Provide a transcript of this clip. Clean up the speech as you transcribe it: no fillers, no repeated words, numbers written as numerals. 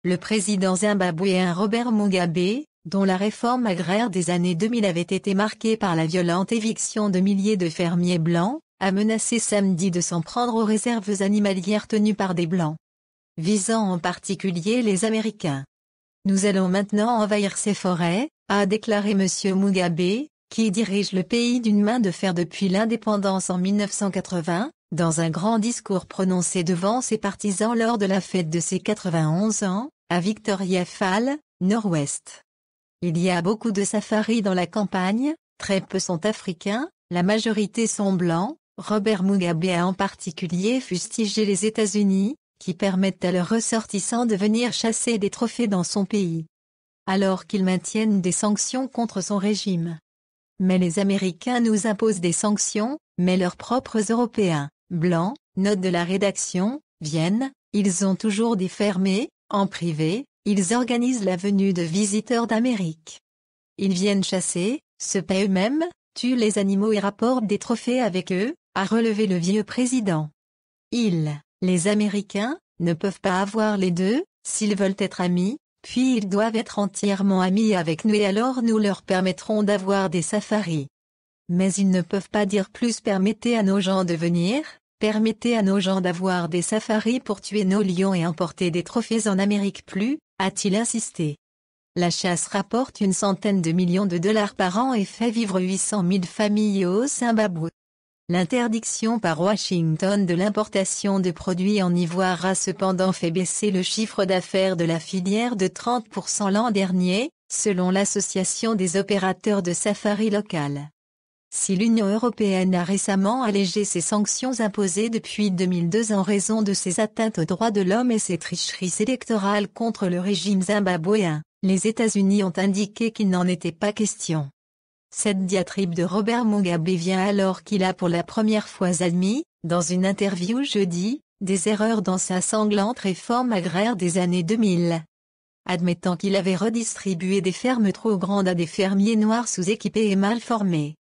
le président zimbabwéen Robert Mugabe, dont la réforme agraire des années 2000 avait été marquée par la violente éviction de milliers de fermiers blancs, a menacé samedi de s'en prendre aux réserves animalières tenues par des Blancs, visant en particulier les Américains. Nous allons maintenant envahir ces forêts, a déclaré M. Mugabe, qui dirige le pays d'une main de fer depuis l'indépendance en 1980, dans un grand discours prononcé devant ses partisans lors de la fête de ses 91 ans, à Victoria Falls, Nord-Ouest. Il y a beaucoup de safaris dans la campagne, très peu sont africains, la majorité sont blancs. Robert Mugabe a en particulier fustigé les États-Unis, qui permettent à leurs ressortissants de venir chasser des trophées dans son pays, alors qu'ils maintiennent des sanctions contre son régime. Mais les Américains nous imposent des sanctions, mais leurs propres Européens, blancs, note de la rédaction, viennent, ils ont toujours des fermés, en privé, ils organisent la venue de visiteurs d'Amérique. Ils viennent chasser, se paient eux-mêmes, tuent les animaux et rapportent des trophées avec eux, a relevé le vieux président. Les Américains, ne peuvent pas avoir les deux, s'ils veulent être amis, puis ils doivent être entièrement amis avec nous et alors nous leur permettrons d'avoir des safaris. Mais ils ne peuvent pas dire plus permettez à nos gens de venir, permettez à nos gens d'avoir des safaris pour tuer nos lions et emporter des trophées en Amérique plus, a-t-il insisté. La chasse rapporte une centaine de millions de dollars par an et fait vivre 800 000 familles au Zimbabwe. L'interdiction par Washington de l'importation de produits en ivoire a cependant fait baisser le chiffre d'affaires de la filière de 30% l'an dernier, selon l'Association des opérateurs de safari local. Si l'Union européenne a récemment allégé ses sanctions imposées depuis 2002 en raison de ses atteintes aux droits de l'homme et ses tricheries électorales contre le régime zimbabwéen, les États-Unis ont indiqué qu'il n'en était pas question. Cette diatribe de Robert Mugabe vient alors qu'il a pour la première fois admis, dans une interview jeudi, des erreurs dans sa sanglante réforme agraire des années 2000. Admettant qu'il avait redistribué des fermes trop grandes à des fermiers noirs sous-équipés et mal formés.